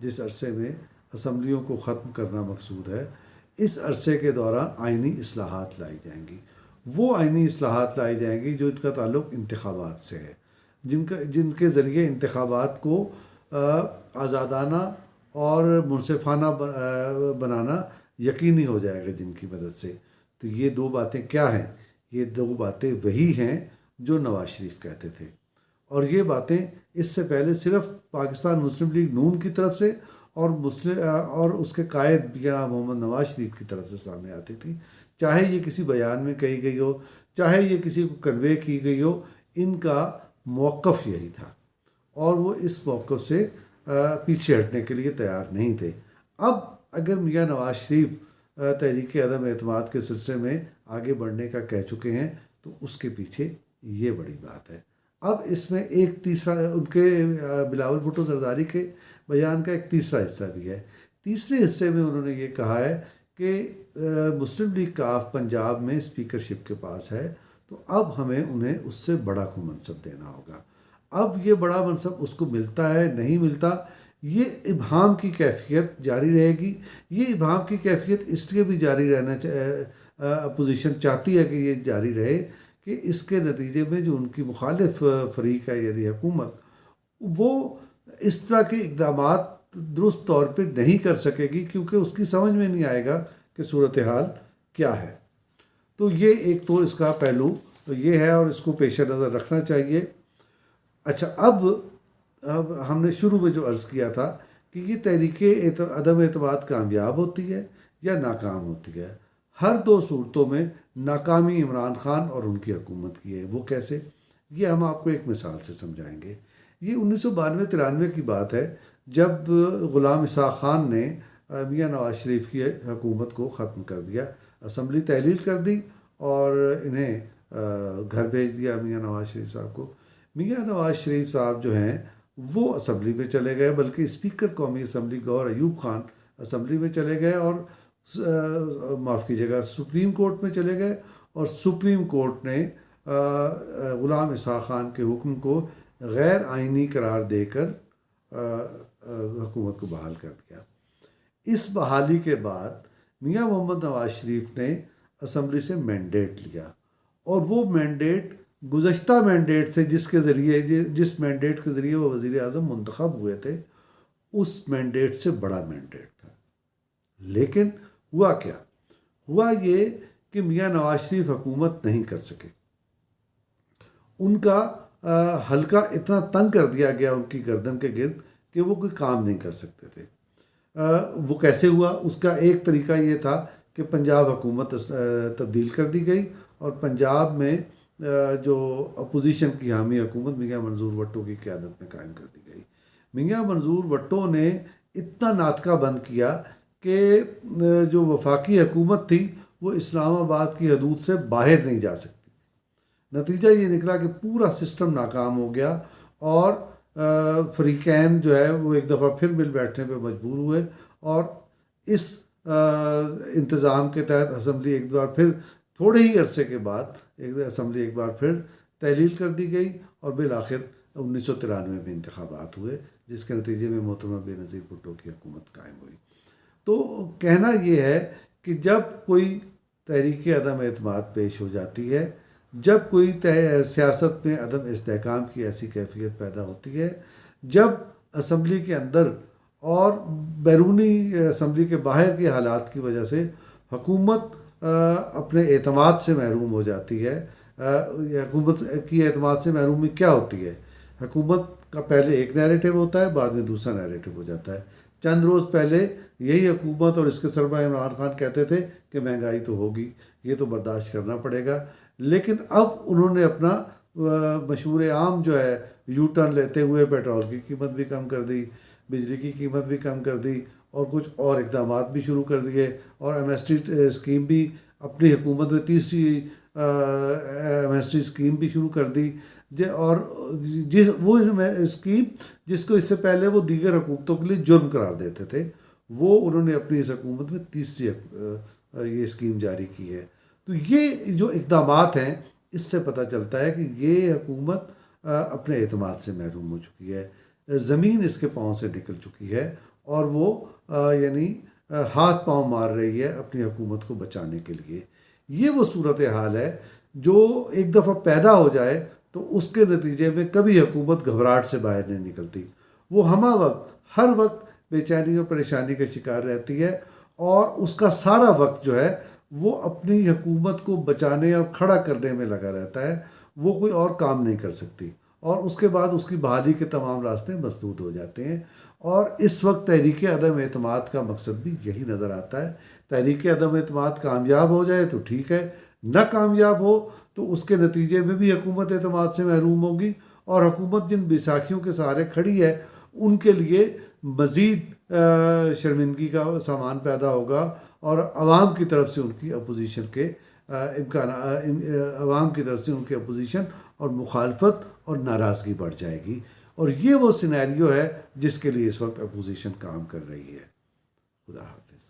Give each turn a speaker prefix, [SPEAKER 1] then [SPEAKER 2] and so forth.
[SPEAKER 1] جس عرصے میں اسمبلیوں کو ختم کرنا مقصود ہے، اس عرصے کے دوران آئینی اصلاحات لائی جائیں گی۔ وہ آئینی اصلاحات لائی جائیں گی جو ان کا تعلق انتخابات سے ہے، جن کے ذریعے انتخابات کو آزادانہ اور منصفانہ بنانا یقینی ہو جائے گا جن کی مدد سے۔ تو یہ دو باتیں کیا ہیں؟ یہ دو باتیں وہی ہیں جو نواز شریف کہتے تھے، اور یہ باتیں اس سے پہلے صرف پاکستان مسلم لیگ نون کی طرف سے اور اس کے قائد میاں محمد نواز شریف کی طرف سے سامنے آتی تھی، چاہے یہ کسی بیان میں کہی گئی ہو، چاہے یہ کسی کو کنوے کی گئی ہو، ان کا موقف یہی تھا، اور وہ اس موقف سے پیچھے ہٹنے کے لیے تیار نہیں تھے۔ اب اگر میاں نواز شریف تحریک عدم اعتماد کے سلسلے میں آگے بڑھنے کا کہہ چکے ہیں تو اس کے پیچھے یہ بڑی بات ہے۔ اب اس میں ایک تیسرا ان کے بلاول بھٹو زرداری کے بیان کا ایک تیسرا حصہ بھی ہے۔ تیسرے حصے میں انہوں نے یہ کہا ہے کہ مسلم لیگ کا پنجاب میں اسپیکرشپ کے پاس ہے، تو اب ہمیں انہیں اس سے بڑا کو منصب دینا ہوگا۔ اب یہ بڑا منصب اس کو ملتا ہے نہیں ملتا، یہ ابہام کی کیفیت جاری رہے گی۔ یہ ابہام کی کیفیت اس لیے بھی جاری رہنا اپوزیشن چاہتی ہے کہ یہ جاری رہے کہ اس کے نتیجے میں جو ان کی مخالف فریق ہے یعنی حکومت، وہ اس طرح کے اقدامات درست طور پہ نہیں کر سکے گی، کیونکہ اس کی سمجھ میں نہیں آئے گا کہ صورتحال کیا ہے۔ تو یہ ایک تو اس کا پہلو تو یہ ہے، اور اس کو پیش نظر رکھنا چاہیے۔ اچھا، اب ہم نے شروع میں جو عرض کیا تھا کہ یہ تحریک عدم اعتماد کامیاب ہوتی ہے یا ناکام ہوتی ہے۔ ہر دو صورتوں میں ناکامی عمران خان اور ان کی حکومت کی ہے۔ وہ کیسے؟ یہ ہم آپ کو ایک مثال سے سمجھائیں گے۔ یہ 1992-93 کی بات ہے، جب غلام اسحاق خان نے میاں نواز شریف کی حکومت کو ختم کر دیا، اسمبلی تحلیل کر دی اور انہیں گھر بھیج دیا میاں نواز شریف صاحب کو۔ میاں نواز شریف صاحب جو ہیں وہ اسمبلی میں چلے گئے، بلکہ اسپیکر قومی اسمبلی گور ایوب خان اسمبلی میں چلے گئے، اور معاف کیجیے گا سپریم کورٹ میں چلے گئے، اور سپریم کورٹ نے غلام اسحاق خان کے حکم کو غیر آئینی قرار دے کر حکومت کو بحال کر دیا۔ اس بحالی کے بعد میاں محمد نواز شریف نے اسمبلی سے مینڈیٹ لیا، اور وہ مینڈیٹ گزشتہ مینڈیٹ سے جس مینڈیٹ کے ذریعے وہ وزیر اعظم منتخب ہوئے تھے، اس مینڈیٹ سے بڑا مینڈیٹ تھا۔ لیکن ہوا کیا؟ ہوا یہ کہ میاں نواز شریف حکومت نہیں کر سکے۔ ان کا حلقہ اتنا تنگ کر دیا گیا ان کی گردن کے گرد کہ وہ کوئی کام نہیں کر سکتے تھے۔ وہ کیسے ہوا؟ اس کا ایک طریقہ یہ تھا کہ پنجاب حکومت تبدیل کر دی گئی، اور پنجاب میں جو اپوزیشن کی حامی حکومت میاں منظور وٹو کی قیادت میں قائم کر دی گئی۔ میاں منظور وٹو نے اتنا ناطقہ بند کیا کہ جو وفاقی حکومت تھی وہ اسلام آباد کی حدود سے باہر نہیں جا سکتی۔ نتیجہ یہ نکلا کہ پورا سسٹم ناکام ہو گیا، اور فریقین جو ہے وہ ایک دفعہ پھر مل بیٹھنے پہ مجبور ہوئے، اور اس انتظام کے تحت اسمبلی ایک بار پھر تھوڑے ہی عرصے کے بعد اسمبلی ایک بار پھر تحلیل کر دی گئی، اور بالآخر 1993 میں انتخابات ہوئے، جس کے نتیجے میں محترمہ بے نظیر بھٹو کی حکومت قائم ہوئی۔ تو کہنا یہ ہے کہ جب کوئی تحریک عدم اعتماد پیش ہو جاتی ہے، جب کوئی سیاست میں عدم استحکام کی ایسی کیفیت پیدا ہوتی ہے، جب اسمبلی کے اندر اور بیرونی اسمبلی کے باہر کے حالات کی وجہ سے حکومت اپنے اعتماد سے محروم ہو جاتی ہے۔ حکومت کی اعتماد سے محرومی کیا ہوتی ہے؟ حکومت کا پہلے ایک نیریٹو ہوتا ہے، بعد میں دوسرا نیریٹو ہو جاتا ہے۔ چند روز پہلے یہی حکومت اور اس کے سربراہ عمران خان کہتے تھے کہ مہنگائی تو ہوگی، یہ تو برداشت کرنا پڑے گا، لیکن اب انہوں نے اپنا مشہور عام جو ہے یو ٹرن لیتے ہوئے پیٹرول کی قیمت بھی کم کر دی، بجلی کی قیمت بھی کم کر دی، اور کچھ اور اقدامات بھی شروع کر دیے، اور ایم ایس ٹی اسکیم بھی اپنی حکومت میں تیسری ایم ایس ٹی اسکیم بھی شروع کر دی، اور وہ اسکیم جس کو اس سے پہلے وہ دیگر حکومتوں کے لیے جرم قرار دیتے تھے، وہ انہوں نے اپنی اس حکومت میں تیسری یہ اسکیم جاری کی ہے۔ تو یہ جو اقدامات ہیں، اس سے پتہ چلتا ہے کہ یہ حکومت اپنے اعتماد سے محروم ہو چکی ہے، زمین اس کے پاؤں سے نکل چکی ہے، اور وہ یعنی ہاتھ پاؤں مار رہی ہے اپنی حکومت کو بچانے کے لیے. یہ وہ صورتحال ہے جو ایک دفعہ پیدا ہو جائے تو اس کے نتیجے میں کبھی حکومت گھبراہٹ سے باہر نہیں نکلتی. وہ ہمہ وقت ہر وقت بے چینی اور پریشانی کا شکار رہتی ہے، اور اس کا سارا وقت جو ہے وہ اپنی حکومت کو بچانے اور کھڑا کرنے میں لگا رہتا ہے. وہ کوئی اور کام نہیں کر سکتی، اور اس کے بعد اس کی بحالی کے تمام راستے مسدود ہو جاتے ہیں. اور اس وقت تحریک عدم اعتماد کا مقصد بھی یہی نظر آتا ہے. تحریک عدم اعتماد کامیاب ہو جائے تو ٹھیک ہے، نہ کامیاب ہو تو اس کے نتیجے میں بھی حکومت اعتماد سے محروم ہوگی، اور حکومت جن بیساکھیوں کے سہارے کھڑی ہے ان کے لیے مزید شرمندگی کا سامان پیدا ہوگا، اور عوام کی طرف سے ان کی اپوزیشن کے امکان عوام کی طرف سے ان کی اپوزیشن اور مخالفت اور ناراضگی بڑھ جائے گی. اور یہ وہ سینیریو ہے جس کے لیے اس وقت اپوزیشن کام کر رہی ہے. خدا حافظ.